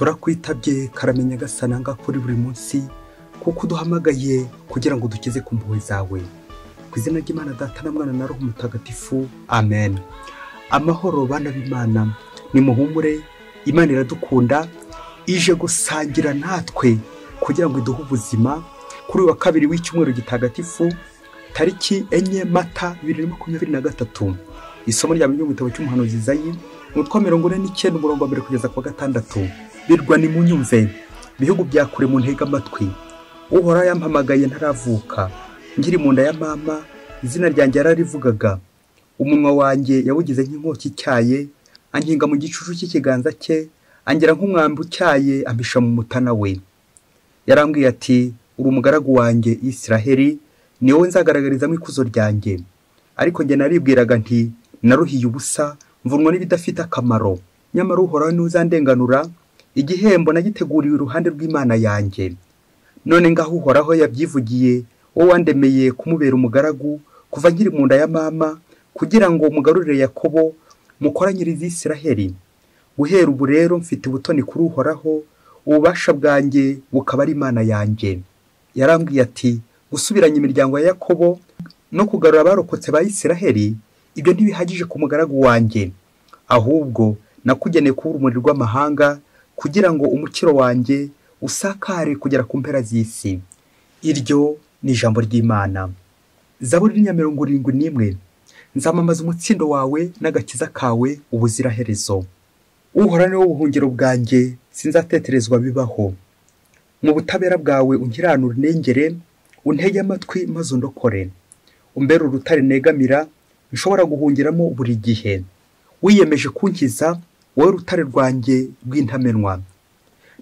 turakwitabye karamenya gasananga kuri buri munsi kuko duhamagaye kugira ngo dukize ku mpuhwe zawe. Ku izina ry'Imana Data na Mwana na Roho Mutagatifu, amen. Amahoro bana b'Imana, nimuhumure, Imana iradukunda, ije gusangira natwe kugira ngo iduhe ubuzima. Kuri wa kabiri w'icyumweru gitagatifu tariki 4 Mata 2023, isomo rya mu gitabo cy'umuhanuzi Izayi umutwe 49 umurongo wa 1 kugeza ku 6. Birwa ni munyumve, bihugu bya kure mu ntega amatwi, Uhoraho yampamagaye ntaravuka, ngiri mu nda ya mama, izina ryanjye yararivugaga. Umunwa wanjye yawugize nk'inkota icyaye, ankinga mu gicucu cy'ikiganza cye, angera nk'umwambi ucyaye, ampisha mu mutana we. Yarambwiye ati, uri umugaragu wanjye Israheli, ni wowe nzagaragarizamo ikuzo ryanjye. Ariko njye naribwiraga nti, naruhiye ubusa, mvunwa n'ibidafite akamaro. Nyamara Uhoraho ni uzandenganura, igihembo nagiteguriwe iruhande rw'Imana yanjye. None ngaho Uhoraho yabyivugiye, wowe wandemeye kumubera umugaragu kuva nkiri mu nda ya mama, kugira ngo mugarurire Yakobo, mukoranyirize Israheli. Guhera ubu rero mfite ubutoni kuri Uhoraho, ububasha bwanjye bukaba ari Imana yanjye. Yarambwiye ati, gusubiranya imiryango ya Yakobo no kugarura abarokotse ba Israheli, ibyo ntibihagije ku mugaragu wanjye, ahubwo nakugeneye kuba urumuri rw'amahanga, kugira ngo umukiro wanjye usakare kugera ku mpera z'isi. Iryo ni ijambo ry'Imana. Zaburi ya 71. Nzamamaza umutsindo wawe n'agakiza kawe ubuziraherezo. Uhoraho ni wowe buhungiro bwanjye, sinzateterezwa bibaho. Mu butabera bwawe unkiranure nengere, untege amatwi maze undokore. Umbere urutare negamira, nshobora guhungiramo buri gihe. Wiyemeje kunkiza, wowe rutare rwanjye rw'intamenwa.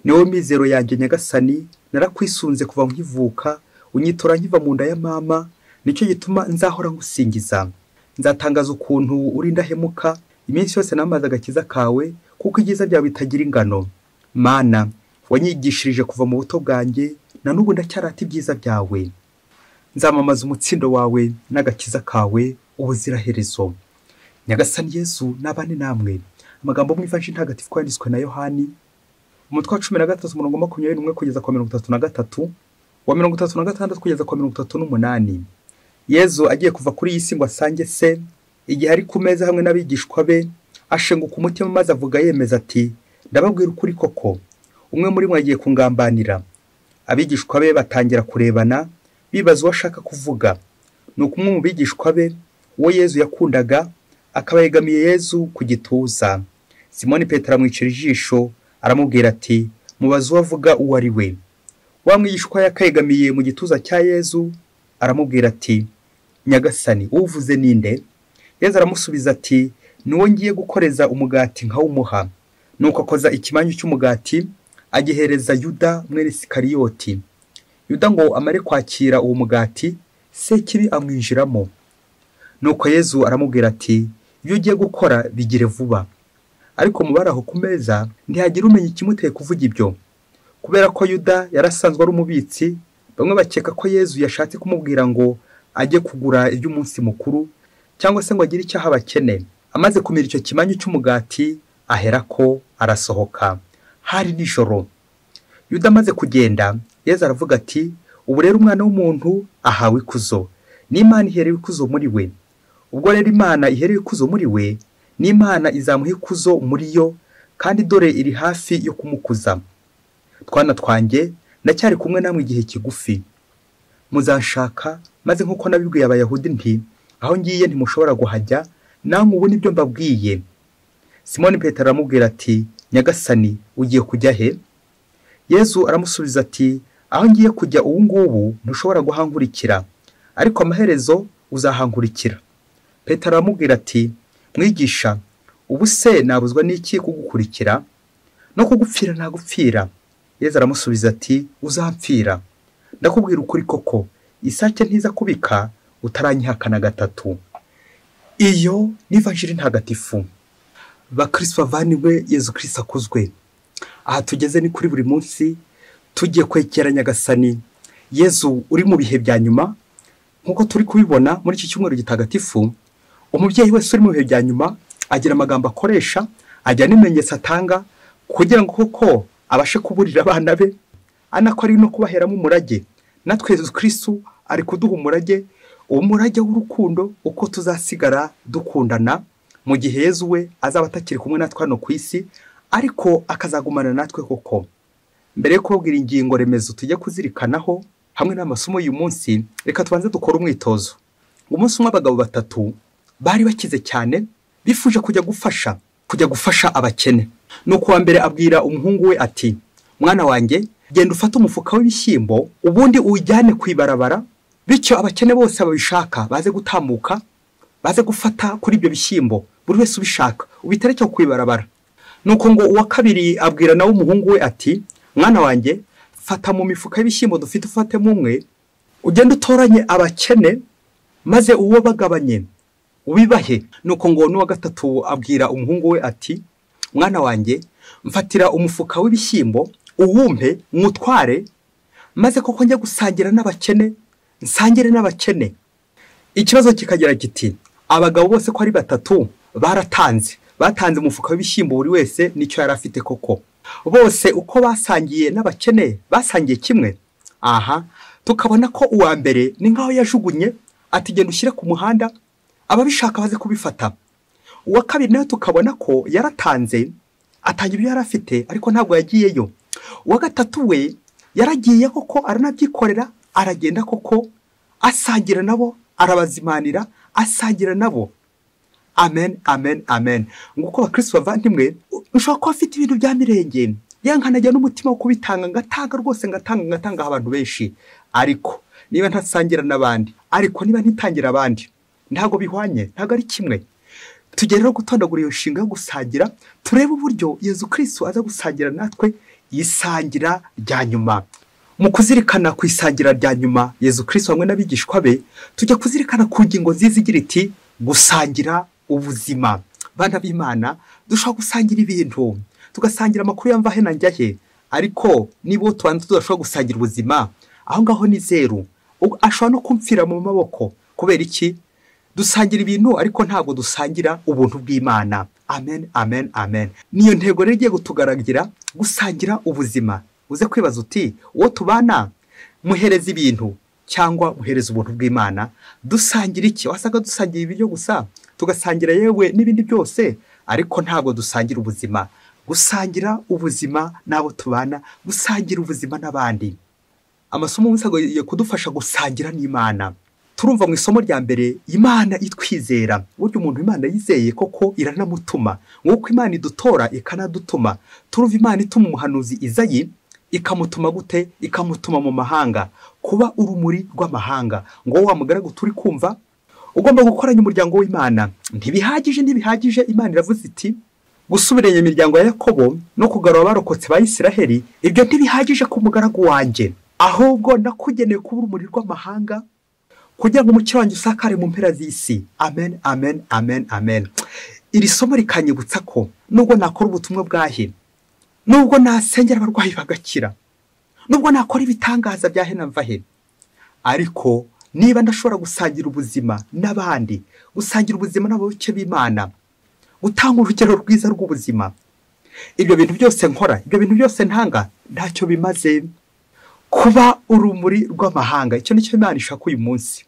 Ni wowe mizero yanjye Nyagasani, narakwisunze kuva nkivuka, unyitora nkiva mu nda ya mama, nicyo gituma nzahora ngusingiza. Nzatangaza ukuntu uri indahemuka, iminsi yose namaze agakiza kawe, kuko ibyiza byawe bitagira ingano. Mana, wanyigishirije kuva mu buto bwanjye, na n'ubu ndacyarata ibyiza byawe. Nzamamaza umutsindo wawe n'agakiza kawe ubuziraherezo. Nyagasani Yesu nabane namwe. Amagambo mu ivanjili ntagatifu yanditswe na Yohani umutwe wa 13 umurongo 21 kugeza ku 33, wa 36 kugeza ku 38. Yesu agiye kuva kuri iyi si ngo asange se, igihe ari ku meza hamwe n'abigishwa be, ashenguka umutima maze avuga yemeza ati, ndababwira ukuri koko, umwe muri mwe agiye kungambanira. Abigishwa be batangira kurebana, bibaza uwo ashaka kuvuga. Nuko umwe mu bigishwa be, uwo Yesu yakundaga, akaba yegamiye Yesu ku gituza. Simoni Petero amwicira ijisho, aramubwira ati, mubaze uwo avuga uwo ari we. Wa mwigishwa yakegamiye mu gituza cya Yesu, aramubwira ati, Nyagasani, uvuze ninde? Yesu aramusubiza ati, nuwo ngiye gukoreza umugati nkawumuha. Nuko akoza ikimanyu cy'umugati, agihereza Yuda mwene Sikariyoti. Yuda ngo amare kwakira uwo mugati, Sekibi amwinjiramo. Nuko Yesu aramubwira ati, ibyo ugiye gukora bigire vuba. Ariko mubaraho ku meza ntihagira umenya ikimuteye kuvuga ibyo. Kubera ko Yuda yarasanzwe ari umubitsi, bamwe bakeka ko Yesu yashatse kumubwira ngo ajye kugura iby'umunsi mukuru, cyangwa se ngo agire icyaha abakene. Amaze kumira icyo kimanyu cy'umugati, aherako arasohoka. Hari nijoro. Yuda amaze kugenda, Yesu aravuga ati, ubu rero umwana w'umuntu ahawe ikuzo, n'Imana iherewe ikuzo muri we. Ubwo rero Imana iherewe ikuzo muri we, n'Imana izamuha ikuzo muri yo, kandi dore iri hafi yo kumukuza. Twana twanjye, ndacyari kumwe namwe igihe kigufi. Muzanshaka, maze nk'uko nabibwiye Abayahudi nti, aho ngiye ntimushobora guhajya, namwe ubu nibyo mbabwiye. Simoni Petero aramubwira ati, Nyagasani, ugiye kujya he? Yesu aramusubiza ati, aho ngiye kujya ubu ngubu ntushobora guhankurikira, ariko amaherezo uzahankurikira. Petero aramubwira ati, Mwigisha, ubu se nabuzwa n'iki kugukurikira? No kugupfira nagupfira. Yesu aramusubiza ati, uzampfira. Ndakubwira ukuri koko, isake ntiza kubika utaranyihakana gatatu. Iyo ni ivanjili ntagatifu. Bakristo bavaniwe, Yesu Kristo akuzwe. Aha tugeze ni kuri buri munsi, tugiye kwekera Nyagasani Yesu uri mu bihe bya nyuma. Nkuko turi kubibona muri iki cyumweru gitagatifu, umubyeyi wese uri mu bihe bya nyuma agira amagambo akoresha, ajya n'imenyetso atanga kugira ngo koko abashe kuburira abana be, anako ari no kubaheramo umurage. Natwe Yesu Kristo ari kuduha umurage, umurage w'urukundo, uko tuzasigara dukundana mu gihe Yesu we azaba atakiri kumwe natwe hano ku isi, ariko akazagumana natwe koko. Mbere yo kubabwira ingingo remezo tujye kuzirikanaho hamwe n'amasomo y'uyu munsi, reka tubanze dukora umwitozo. Umunsi umwe abagabo batatu bari bakize cyane, bifuje kujya gufasha abakene. Nuko wa mbere abwira umuhungu we ati, mwana wanjye, genda ufate umufuka w'ibishyimbo ubundi uwijyane ku ibarabara, bityo abakene bose babishaka baze gutambuka, baze gufata kuri ibyo bishyimbo, buri wese ubishaka ubitereke ku ibarabara. Nuko ngo uwa kabiri abwira nawe umuhungu we ati, mwana wanjye, fata mu mifuka y'ibishyimbo dufite ufatemo umwe, ugende utoranye abakene maze uwo bagabanye ubibahe. Nuko ngo n'uwa gatatu abwira umuhungu we ati, mwana wanjye, mfatira umufuka w'ibishyimbo uwumpe mwutware, maze koko njya gusangira n'abakene, nsangire n'abakene. Ikibazo kikagira kiti, abagabo bose ko ari batatu batanze umufuka w'ibishyimbo buri wese nicyo yari afite koko. Bose uko basangiye n'abakene basangiye kimwe. Aha tukabona ko uwa mbere ni nkaho yajugunye ati, genda ushyire ku muhanda ababishaka baze kubifata. Uwa kabiri nawe tukabona ko yaratanze, atanga ibyo yari afite ariko ntabwo yagiyeyo. Uwa gatatu we yaragiye koko aranabyikorera, aragenda koko asangira nabo, arabazimanira, asangira nabo. Amen, amen, amen. Nguko abakristo bavandimwe, ushobora kuba afite ibintu bya mirenge, yankanajya n'umutima wo kubitanga, ngatanga rwose, ngatanga abantu benshi, ariko niba ntasangira n'abandi, ariko niba ntitangira abandi, ntago bihwanye, ntago ari kimwe. Tugere rero gutondagura iyo nshinga yo gusangira, turebe uburyo Yesu Kristo aza gusangira natwe isangira rya nyuma. Mu kuzirikana ku isangira rya nyuma Yesu Kristo hamwe n'abigishwa be, tujya kuzirikana ku ngingo nziza igira iti gusangira ubuzima. Bana b'Imana, dushobora gusangira ibintu, tugasangira amakuru yamva he na njya he, ariko niba tubanza tudashobora gusangira ubuzima, aho ngaho ni zeru. Ashobora no kumfira mu maboko. Kubera iki? Dusangira ibintu ariko ntabwo dusangira ubuntu bw'Imana. Amen, amen, amen. Niyo ntego rero igiye kutugaragira gusangira ubuzima. Uze kwibaza uti, uwo tubana muhereza ibintu cyangwa muhereza ubuntu bw'Imana? Dusangira iki? Wasanga dusangira ibiryo gusa, tugasangira yewe n'ibindi byose, ariko ntabwo dusangira ubuzima. Gusangira ubuzima n'abo tubana, gusangira ubuzima n'abandi. Amasomo yo kudufasha gusangira n'Imana. Turumva mu isomo rya mbere, Imana itwizera. Buryo umuntu Imana yizeye koko iranamutuma. Nk'uko Imana idutora ikanadutuma. Turumva Imana ituma umuhanuzi Izayi, ikamutuma gute? Ikamutuma mu mahanga, kuba urumuri rw'amahanga. Ngo wa mugaragu turi kumva, ugomba gukoranya umuryango w'Imana. Ntibihagije, Imana iravuze iti, gusubiranya imiryango ya Yakobo no kugarura abarokotse ba Isiraheli, ibyo ntibihagije ku mugaragu wanjye, ahubwo nakugeneye kuba urumuri rw'amahanga, kugira ngo umucyo wanjye usakare mu mpera z'isi. Amen, amen, amen, amen. Iri somo rikanyibutsa ko nubwo nakora ubutumwa bwahe, nubwo nasengera abarwayi bagakira, nubwo nakora ibitangaza bya he na mvahe, ariko niba ndashobora gusangira ubuzima n'abandi, gusangira ubuzima n'abayoboke b'Imana, gutanga urugero rwiza rw'ubuzima, ibyo bintu byose nkora, ibyo bintu byose ntanga, ntacyo bimaze. Kuba urumuri rw'amahanga, icyo nicyo Imana ishaka uyu munsi.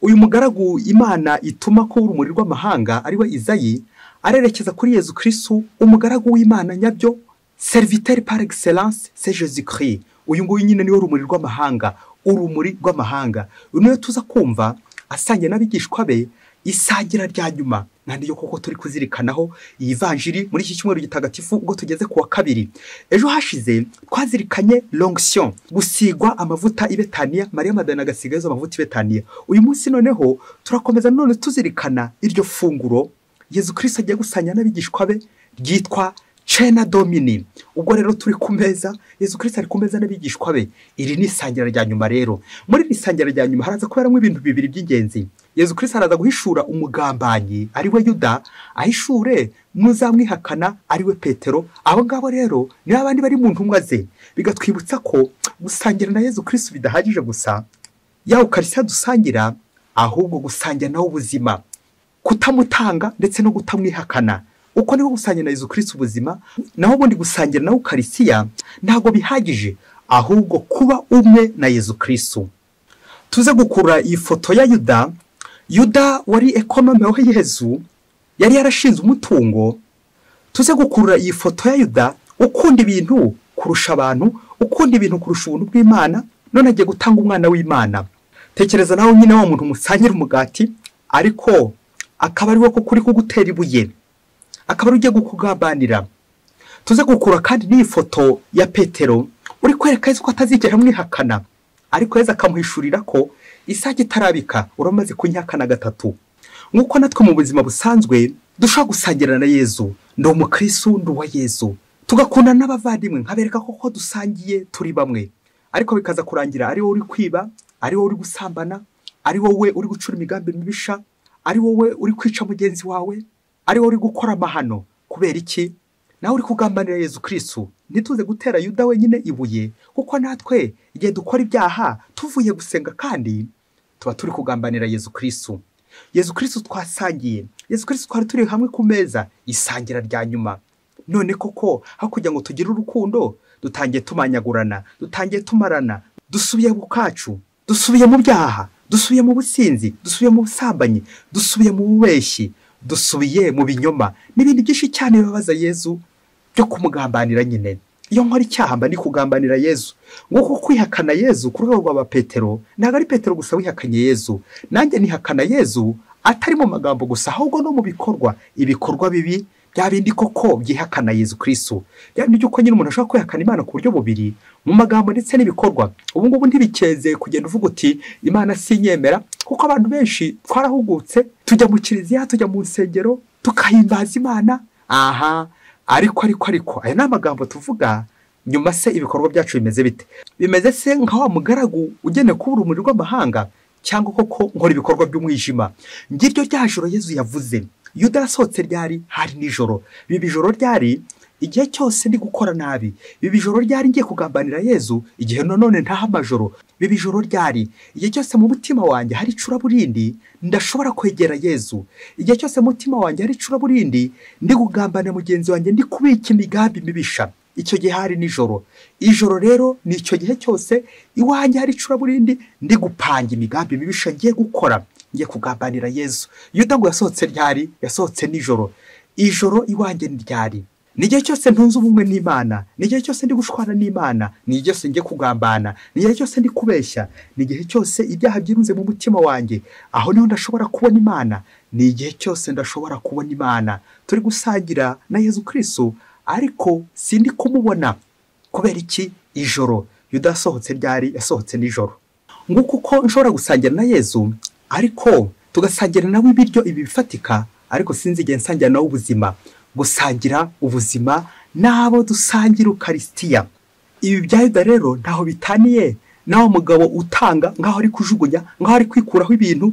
Uyu mugaragu Imana ituma ko urumuri rw'amahanga ari we Izayi, arerekeza kuri Yesu Kristo, umugaragu w'Imana nyabyo, serviteur par excellence, c'est Jésus-Christ. Uyu nguyu nyine niwe urumuri rw'amahanga, urumuri rw'amahanga. Uyu tuza kumva asangiye n'abigishwa be isangira rya nyuma. Nandi yo koko turi kuzirikanaho iyi vanjiri muri iki cyumweru gitagatifu ubwo tugeze ku wa kabiri. Ejo hashize twazirikanye l'onction, gusigwa amavuta i Betaniya, Mariya Madalena agasigaza amavuta i Betaniya. Uyu munsi noneho turakomeza none tuzirikana iryo funguro Yesu Kristo agiye gusanya n'abigishwa be ryitwa Cena Domini. Ubwo rero turi ku meza, Yesu Kristo ari ku meza n'abigishwa be. Iri ni isangira rya nyuma rero. Muri iri sangira rya nyuma haraza kuberamo ibintu bibiri by'ingenzi. Yesu Kristo araza guhishura umugambanyi ari we Yuda, ahishure n'uzamwihakana ari we Petero. Abo ngabo rero ni abandi bari mu ntumwa ze. Bigatwibutsa ko gusangira na Yesu Kristo bidahagije gusa, ya Ukarisiya dusangira, ahubwo gusangira nawe ubuzima, kutamutanga ndetse no kutamwihakana. uko niho gusangira na Yezu Kristo ubuzima, naho ubundi gusangira na Ukarisiya ntabwo bihagije, ahubwo kuba umwe na Yezu Kristo. Tuze gukura iyi foto ya Yuda wari ekonome wa Yezu, yari yarashinze umutungo. Tuze gukura iyi foto ya Yuda ukunda ibintu kurusha abantu, ukunda ibintu kurusha ubuntu bw'Imana, none agiye gutanga umwana w'Imana. Tekereza nawe nyine wa muntu musangira umugati, ariko akaba ari we ko kuri kugutera ibuye, akaba ari ugiye kukugambanira. Tuze gukura kandi n'iyi foto ya Petero uri kwereka Yezu ko atazigera amwihakana, ariko Yezu akamuhishurira ko isake itarabika uramaze kunyihakana gatatu. Nk'uko natwe mu buzima busanzwe dushobora gusangira na Yezu, ndi umukristo ndi uwa Yezu, tugakunda n'abavandimwe nkabereka koko dusangiye turi bamwe, ariko bikaza kurangira ari wowe uri kwiba, ari wowe uri gusambana, ari wowe uri gucura imigambi mibisha, ari wowe uri kwica mugenzi wawe, ari wowe uri gukora amahano. Kubera iki? Nawe uri kugambanira Yezu Kristo. Ntituze gutera Yuda wenyine ibuye, kuko natwe igihe dukora ibyaha tuvuye gusenga kandi tuba turi kugambanira Yezu Kristo. Yezu Kristo twasangiye, Yezu Kristo twari turi hamwe ku meza, isangira rya nyuma. None koko aho kugira ngo tugire urukundo, dutangiye tumanyagurana, dutangiye tumarana, dusubiye mu kacu, dusubiye mu byaha, dusubiye mu businzi, dusubiye mu busambanyi, dusubiye mu bubeshyi, dusubiye mu binyoma n'ibindi byinshi cyane bibabaza Yezu byo kumugambanira nyine. Iyo nkora icyaha mba ni kugambanira Yezu. Nguko kwihakana Yezu ku rwego rwa Petero, ntabwo ari Petero gusa wihakanye Yezu, nanjye nihakana Yezu atari mu magambo gusa, ahubwo no mu bikorwa, ibikorwa bibi bya bindi koko byihakana Yezu Kristo. Byandi byuko nyine umuntu ashobora kwihakana Imana ku buryo bubiri, mu magambo ndetse n'ibikorwa. Ubu ngubu ntibikeze kugenda uvuga uti Imana sinyemera, kuko abantu benshi twarahugutse, tujya mu kiliziya, tujya mu nsengero, tukahimbaza Imana. Ariko aya ni amagambo tuvuga, nyuma se ibikorwa byacu bimeze bite? Bimeze se nka wa mugaragu ugene kubura urumuri rw'amahanga, cyangwa koko nkora ibikorwa by'umwijima? Ngiryo rya joro Yezu yavuze. Yuda yasohotse ryari? Hari nijoro. Biba ijoro ryari? Igihe cyose ndi gukora nabi. Biba ijoro ryari ngiye kugambanira Yezu, igihe none ntaha amajoro. Biba ijoro ryari? Igihe cyose mu mutima wanjye hari icuraburindi, ndashobora kwegera Yezu. Igihe cyose mu mutima wanjye hari icuraburindi, ndi kugambanira mugenzi wanjye, ndi kubika imigambi mibisha, icyo gihe hari nijoro. Ijoro rero ni icyo gihe cyose iwanjye hari icuraburindi, ndi gupanga imigambi mibisha ngiye gukora, ngiye kugambanira Yezu. Yuda ngo yasohotse ryari? Yasohotse nijoro. Ijoro iwanjye ni ryari? N'igihe cyose ntunze ubumwe n'Imana, n'igihe cyose ndi gushwana n'Imana, n'igihe cyose ngiye kugambana, n'igihe cyose ndi kubeshya, n'igihe cyose ibyaha byirunze mu mutima wanjye, aho niho ndashobora kubona Imana. N'igihe cyose ndashobora kubona Imana. Turi gusangira na Yezu Kristo, ariko sindi kumubona. Kubera iki? Ijoro. Yuda yasohotse ryari? Yasohotse nijoro. Nguko uko nshobora gusangira na Yezu, ariko tugasangira nawe ibiryo ibi bifatika, ariko sinzi igihe nsangira nawe ubuzima. Gusangira ubuzima n'abo dusangira Ukarisitiya. Ibi bya Yuda rero ntaho bitaniye naho umugabo utanga ngaho ari kujugunya, ngaho ari kwikuraho ibintu,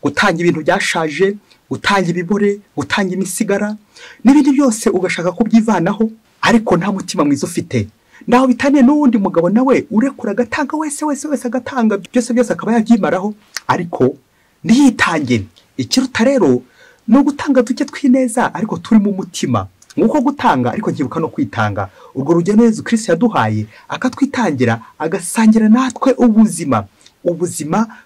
gutanga ibintu byashaje, gutanga ibibore, gutanga imisigara n'ibindi byose ugashaka kubyivanaho, ariko nta mutima mwiza ufite. Naho bitaniye n'uwundi mugabo nawe urekura agatanga, wese agatanga, byose akaba yabyimaraho, ariko ntiyitange. Ikiruta rero no gutanga duke twineza, ariko turi mu mutima. Nguko gutanga ariko nkibuka no kwitanga. Urwo rugendo Yezu Kristo yaduhaye, akatwitangira, agasangira natwe ubuzima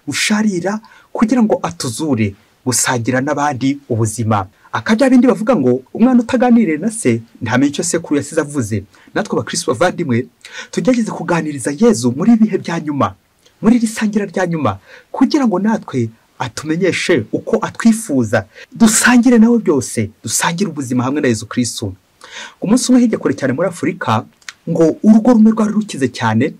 busharira, kugira ngo atuzure gusangira n'abandi ubuzima. Akabya bindi bavuga ngo umwana utaganiriye na se ntamenye icyo sekuru yasize avuze. Natwe abakristo bavandimwe tugerageze kuganiriza Yezu muri ibihe bya nyuma, muri risangira rya nyuma, kugira ngo natwe atumenyeshe uko atwifuza, dusangire nawe byose, dusangire ubuzima hamwe na Yezu Kristo. Umunsi umwe hirya kure cyane muri Afurika, ngo urugo rumwe rwari rukize cyane,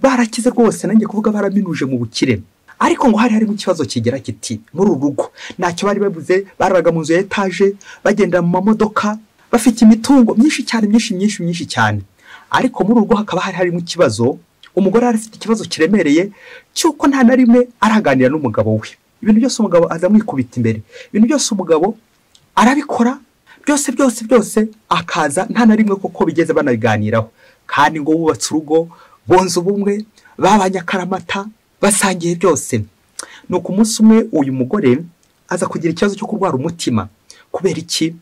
barakize rwose, nanjye kuvuga baraminuje mu bukire, ariko ngo hari mu kibazo kigera kiti muri urugo ntacyo bari babuze. Barabaga mu nzu ya etaje, bagenda mu mamodoka, bafite imitungo myinshi cyane, ariko muri urugo hakaba harimo ikibazo. Umugore arafite ikibazo kiremereye cyuko nta na rimwe araganira n'umugabo we. Ibintu byose umugabo aza mwikubita imbere, ibintu byose umugabo arabikora, byose akaza nta na rimwe koko bigeze banabiganiraho. Kandi ngo bubatse urugo, bonze ubumwe, babanye akaramata, basangiye byose. Nuko umunsi umwe uyu mugore aza kugira ikibazo cyo kurwara umutima. Kubera iki?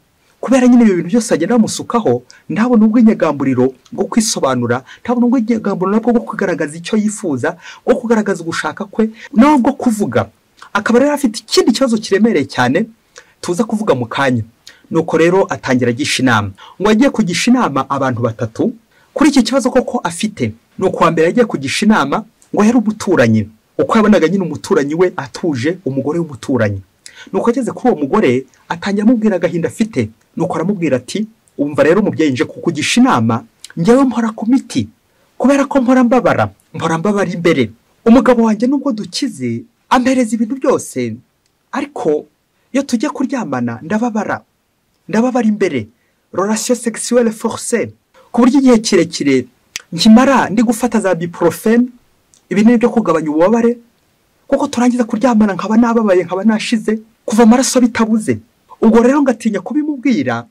kubera nyine ibyo bintu byose agenda bamusukaho, ntabona ubw'inyegamburiro bwo kwisobanura, ntabona ubw'inyegamburiro bwo kugaragaza icyo yifuza, bwo kugaragaza ugushaka kwe, naho bwo kuvuga. Akaba rero afite ikindi kibazo kiremereye cyane tuza kuvuga mu kanya. Nuko rero atangira agisha inama, ngo agiye kugisha inama abantu batatu kuri iki kibazo koko afite. Nuko wa mbere agiye kugisha inama ngo yari umuturanyi, uko yabonaga nyine umuturanyi we atuje, umugore w'umuturanyi. Nuko ageze kuri uwo mugore atangira amubwira agahinda afite. Nuko aramubwira ati, umva rero umubyeyi, nje kukugisha inama, njyewe mpora ku miti kubera ko mpora mbabara imbere. Umugabo wanjye nubwo dukize ampereza ibintu byose, ariko iyo tujye kuryamana ndababara imbere, relation sexuelle forcée, ku buryo igihe kirekire nkimara ndi gufata za ibuprofene, ibinini byo kugabanya ububabare, kuko turangiza kuryamana nkaba nababaye, nkaba nashize, kuva amaraso bitabuze. Ubwo rero ngatinya kubimubwira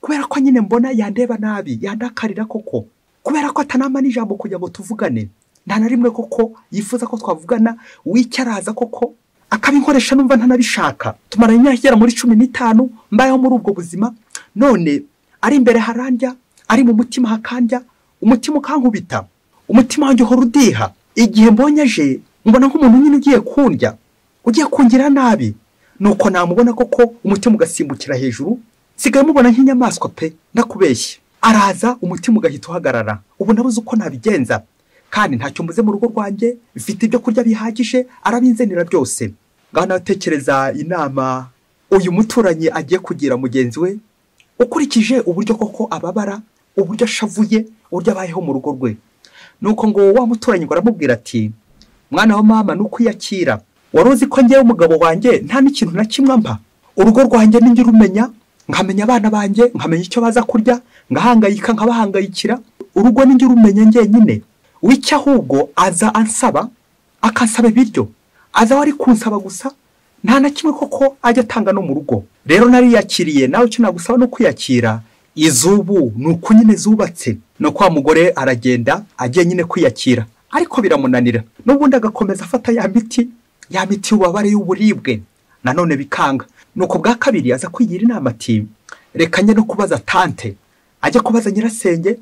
kubera ko nyine mbona yandeba nabi, yandakarira koko, kubera ko atanama n'ijambo kugira ngo tuvugane, nta na rimwe koko yifuza ko twavugana, wicyaraza koko akabinkoresha numva ntanabishaka. Tumaranye imyaka igera muri 15 mbayeho muri ubwo buzima, none ari imbere harandya, ari mu mutima hakandya, umutima ukankubita, umutima wanjye uhora udiha. Igihe mbonye aje mbona nk'umuntu nyine ugiye kundya, ugiye kungira nabi, nuko namubona koko umutima ugasimbukira hejuru, sigaye mubona nk'inyamaswa pe, ndakubeshye. Araza umutima ugahita uhagarara, ubu nabuze uko nabigenza, kandi ntacyo mbuze mu rugo rwanjye, mfite ibyo kurya bihagije, arabinzenira byose. Ngaho natekereza inama uyu muturanyi agiye kugira mugenzi we, ukurikije uburyo koko ababara, uburyo ashavuye, uburyo abayeho mu rugo rwe. Nuko ngo wa muturanyi ngo aramubwira ati, mwana wa mama, nukwiyakira, wari uzi ko njyewe umugabo wanjye nta n'ikintu na kimwe mpa, urugo rwanjye ninjye rumenya, nkamenya abana banjye, nkamenya icyo baza kurya, ngahangayika nkabahangayikira, urugo ninjye rumenya njyenyine. Wicyo ahubwo aza ansaba, akansaba ibiryo, aza wari kunsaba gusa, nta na kimwe koko ajya atanga no mu rugo. Rero nariyakiriye, nawe icyo nagusaba no kwiyakira, izubu nuko nyine zubatse. No kwa mugore aragenda agiye nyine kwiyakira, ariko biramunanira, n'ubundi agakomeza afata ya miti y'ububabare y'uburibwe, nanone bikanga. Nuko bwa kabiri aza kwigira inama ati, reka njye no kubaza tante, ajya kubaza nyirasenge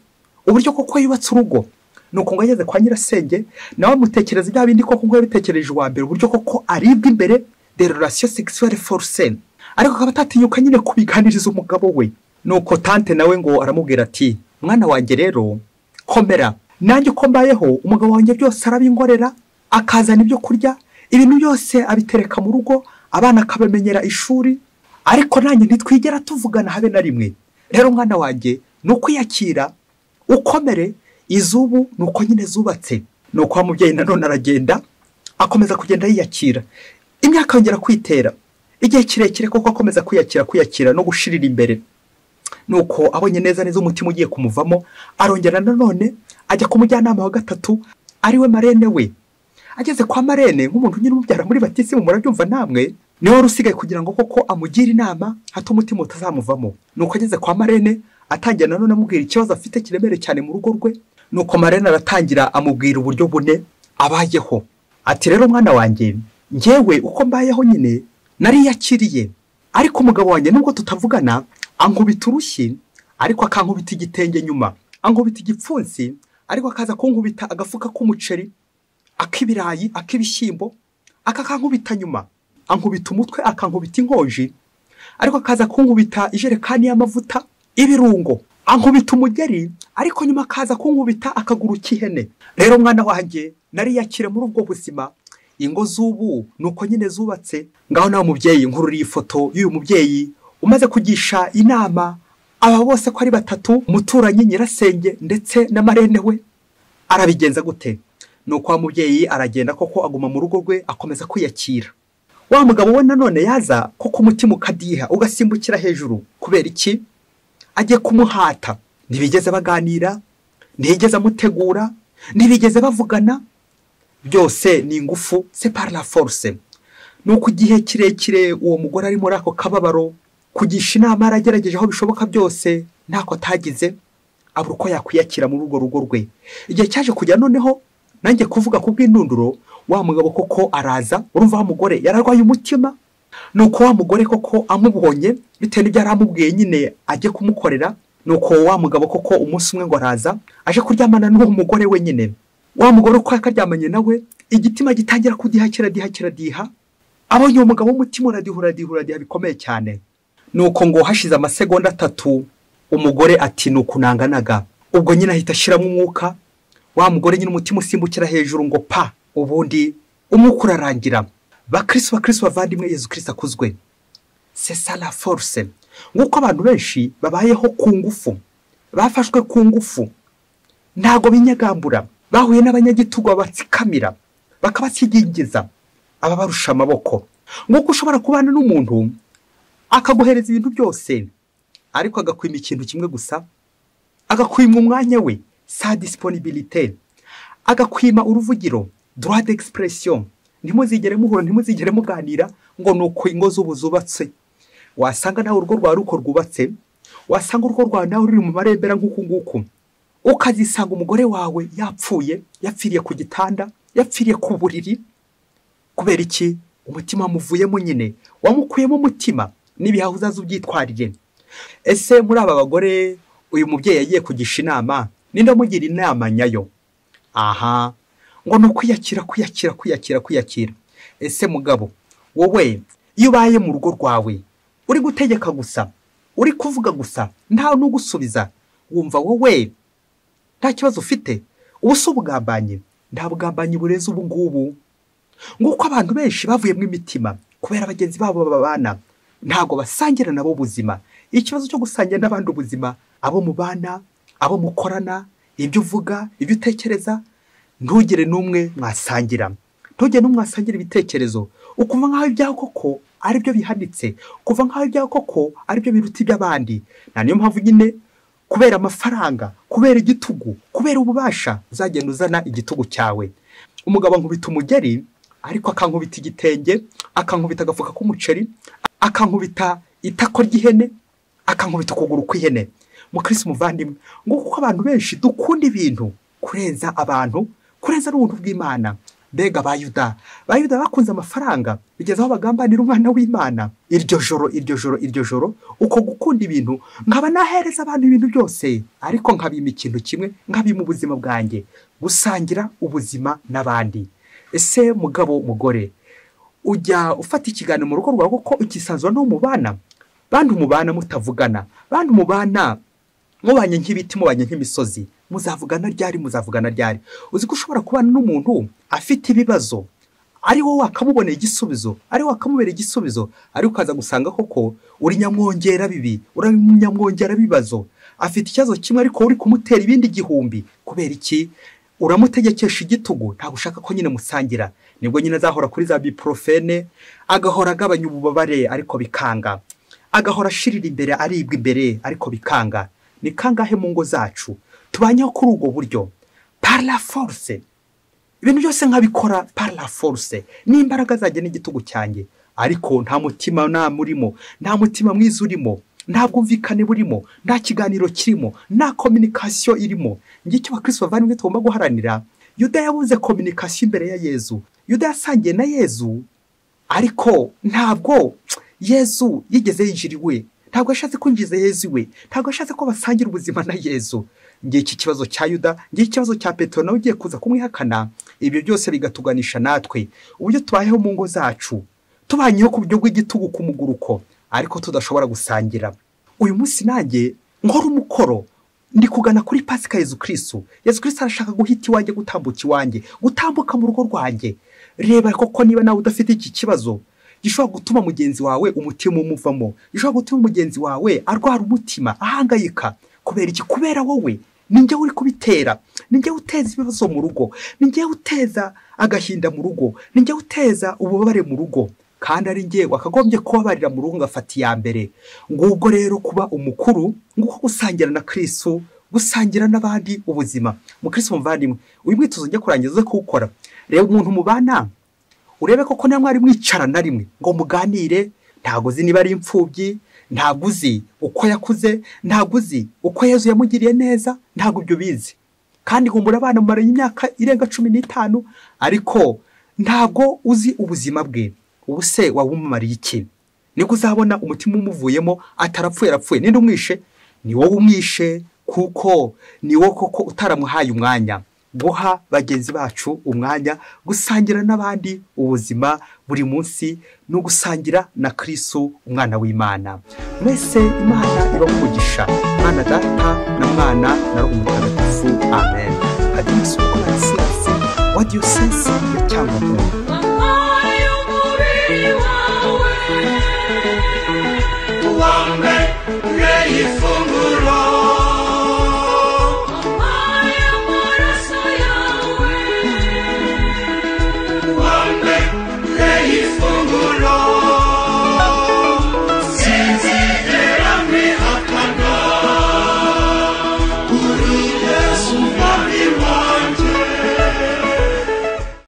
uburyo koko yubatse urugo. Nuko ngo ageze kwa nyirasenge, nawe amutekereza bya bindi koko ngo yabitekereje uwa mbere, uburyo koko aribwa imbere, de relation sexuelle forcée, ariko akaba atatinyuka nyine kubiganiriza umugabo we. Nuko tante nawe ngo aramubwira ati, mwana wanjye rero komera, nanjye uko mbayeho umugabo wanjye byose arabingorera, akazana ibyo kurya, ibintu byose abitereka mu rugo, abana akabamenyera ishuri, ariko nanjye ntitwigera tuvugana habe na rimwe. Rero mwana wanjye nukwiyakira, ukomere, izubu nuko nyine zubatse. Nuko wa mubyeyi nanone aragenda, akomeza kugenda yiyakira, imyaka yongera kwitera, igihe kirekire koko akomeza kwiyakira no gushirira imbere. Nuko abonye neza umutima ugiye kumuvamo, arongera nanone ajya ku mujyanama wa gatatu, ariwe marene we. Ageze kwa marene, nk'umuntu nyine umubyara muri batisimu, murabyumva namwe, niwe wari usigaye kugira ngo koko amugire inama hato umutima utazamuvamo. Nuko ageze kwa marene, atangira nanone amubwira ikibazo afite kiremere cyane mu rugo rwe. Nuko marene aratangira amubwira uburyo bune abayeho. Ati rero mwana wanjye, njyewe uko mbayeho nyine nariyakiriye, ariko umugabo wanjye nubwo tutavugana, ankubita urushyi, ariko akankubita igitenge nyuma, ankubita igipfunsi, ariko akaza kunkubita agafuka k'umuceri, ak'ibirayi, ak'ibishyimbo, akakankubita nyuma, ankubita umutwe, akankubita inkonji, ariko akaza kunkubita ijerekani y'amavuta, ibirungo, ankubita umugeri, ariko nyuma akaza kunkubita akaguru k'ihene. Rero mwana wanjye nariyakire muri ubwo buzima, ingo z'ubu nuko nyine zubatse. Ngaho nawe mubyeyi, nkururiye ifoto y'uyu mubyeyi umaze kugisha inama aba bose ko ari batatu, umuturanyi, nyirasenge ndetse na marene we. Arabigenza gute? Nuko wa mubyeyi aragenda koko aguma mu rugo rwe, akomeza kwiyakira. Wa mugabo we nanone yaza koko umutima ukadiha, ugasimbukira hejuru. Kubera iki? Agiye kumuhata. Ntibigeze baganira, ntibigeze amutegura, ntibigeze bavugana, byose ni ingufu, c'est par la force. Nuko igihe kirekire uwo mugore ari muri ako kababaro, kugisha inama aragerageje aho bishoboka byose, ntako atagize, abura uko yakwiyakira muri urwo rugo rwe. Igihe cyaje kujya noneho nanjye kuvuga ku bw'indunduro, wa mugabo koko araza. Urumva wa mugore yararwaye umutima, nuko wa mugore koko amubonye bitewe n'ibyo aramubwiye nyine ajye kumukorera, nuko wa mugabo koko umunsi umwe ngo araza aje kuryamana n'uwo mugore we nyine. Wa mugore uko yakaryamanye nawe igitima gitangira kudihakira, abonye uwo mugabo umutima uradihura bikomeye cyane. Nuko ngo hashize amasegonda 3 umugore ati nukunanganaga, ubwo nyine ahita ashiramo umwuka, wa mugore nyine umutima usimbukira hejuru ngo pa, ubundi umwuka urarangira. Bakristo bavandimwe, Yesu Kristo akuzwe. C'est ça la force. Nguko abantu benshi babayeho ku ngufu, bafashwe ku ngufu, ntago binyagambura, bahuye n'abanyagitugu batsikamira bakabatsigingiza, ababarusha amaboko. Nguko ushobora kubana n'umuntu akaguhereza ibintu byose ariko agakwima ikintu kimwe gusa, agakwima umwanya we, sa disponibilité, agakwima uruvugiro, droit d'expression. Ntimuzigere muhura, ntimuzigere muganira ngo nuko ingo z'ubu zubatse. Wasanga nawe urugo rwa ruko rwubatse, wasanga urugo rwa nawe ruri mu marembera nguku, ukazisanga umugore wawe yapfuye, yapfiriye ku gitanda, yapfiriye ku buriri. Kubera iki? Umutima muvuyemo nyine, wamukuyemo umutima n'ibihaho uzazubyitwarire. Ese muri aba bagore uyu mubyeyi yagiye kugisha inama, ninde mugira inama nyayo? Aha, ngo no kwiyakira. Ese mugabo wowe iyo ubaye mu rugo rwawe uri gutegeka gusa, uri kuvuga gusa, nta n'ugusubiza, wumva wowe nta kibazo ufite? Ubuso bugambanye, nta bugambanyi bureze ubu ngubu. Nguko abantu benshi bavuyemo imitima kubera abagenzi babo babana, ntago basangira nabo ubuzima. Ikibazo cyo gusangira n'abandi ubuzima, abo mubana, abo mukorana, ibyo uvuga, ibyo utekereza, ntugire n'umwe mwasangira, ntugire n'umwe mwasangira ibitekerezo. Ukumva nkaho ibyaho koko ari byo bihanitse, kuva nkaho ibyaho koko ari byo biruta iby'abandi. Na niyo mpamvu nyine kubera amafaranga, kubera igitugu, kubera ububasha, uzagenda uzana igitugu cyawe. Umugabo nkubita umugeri ariko akankubita igitenge, akankubita agafuka k'umuceri, akankubita itako ry'ihene, akankubita ukuguru kw'ihene. Mukristo muvandimwe, nguko abantu benshi dukunda ibintu kurenza abantu, kurenza n'ubuntu bw'Imana. Mbega bayuda bakunze amafaranga bigeze aho bagambanira umwana w'Imana. Iryo joro uko gukunda ibintu, nkaba nahereza abantu ibintu byose ariko nkabima ikintu kimwe, nkabima ubuzima bwanjye, gusangira ubuzima n'abandi. Ese mugabo mugore, ujya ufata ikiganiro mu rugo rwawe kuko ukisanzura no mubana, bandi mubana mutavugana, bandi mubana mubanye nk'ibiti, mubanye nk'imisozi, muzavugana ryari? Uzi ko ushobora kubana n'umuntu afite ibibazo, ari wowe wakamubonera igisubizo, ari wakamubera igisubizo, ari ukaza gusanga koko uri nyamwongera bibi, uri nyamwongera bibazo. Afite ikibazo kimwe ariko uri kumutera ibindi gihumbi. Kubera iki? Uramutegekesha igitugu, nta gushaka ko nyine musangira. Nibwo nyine azahora kuri za biprofene, agahora agabanya ububabare ariko bikanga, agahora ashirira imbere, aribwa imbere ariko bikanga. Ni kangahe mu ngo zacu tubanyeho kuri ubwo buryo? Par la force, ibintu byose nkabikora par la force, n'imbaraga zajye n'igitugu cyanjye, ariko nta mutima namurimo, nta mutima mwiza urimo, nta bwumvikane burimo, nta kiganiro kirimo, nta communication irimo. Ngicyo bakristo bavandimwe tugomba guharanira. Yuda yabuze communication imbere ya Yesu, Yuda yasangiye na Yesu ariko ntabwo Yesu yigeze yinjiriwe, ntabwo ashatse kwinjiza Yesu we, ntabwo ashatse ko basangira ubuzima na Yesu. Ngiki kibazo cya Yuda, ngiki kibazo cya Petero nawe ugiye kuza kumwihakana. Ibyo byose bigatuganisha natwe uburyo tubayeho mu ngo zacu, tubanyeho ku buryo bw'igitugu ku muguruko ariko tudashobora gusangira. Uyu munsi nanjye nkora umukoro, ndi kugana kuri Pasika Yesu Kristo. Yesu Kristo arashaka guhita iwanjye, gutambuka iwanjye, gutambuka mu rugo rwanjye. Reba koko niba nawe udafite iki kibazo gishobora gutuma mugenzi wawe umutima umuvamo, gishobora gutuma mugenzi wawe arwara umutima, ahangayika. Kubera iki? Kubera wowe ninjye uri kubitera, ninjye uteza ibibazo mu rugo, ninjye uteza agahinda mu rugo, ninjye uteza ububabare mu rugo, kandi ari njye wakagombye kubabarira mu rugo ngafata iya mbere. Ngubwo rero kuba umukuru, nguko gusangira na Kristo, gusangira n'abandi ubuzima. Mukristo muvandimwe, uyu mwitozo njye kurangiza kuwukora. Reba umuntu mubana, urebe koko namwe ari mwicara na rimwe ngo muganire. Ntago uzi niba ari imfubyi, ntago uzi uko yakuze, ntago uzi uko Yesu yamugiriye neza, ntago ibyo bizi. Kandi ngo murabana mumara imyaka irenga 15 ariko ntago uzi ubuzima bwe. ubu se wawumumariye iki? Niko uzabona umutima umuvuyemo atarapfuye ninde umwishe? Ni wowe umwishe, kuko ni wowe koko utaramuhaye umwanya. Guha bagenzi bacu umwanya, gusangira n'abandi ubuzima buri munsi, no gusangira na Kristo umwana w'Imana. Mwese Imana ibamumugisha, Mwana Data na Mwana na Roho Mutagatifu. Amen. Hadisi ukomansi wa diocese ya Cyangugu. Wame,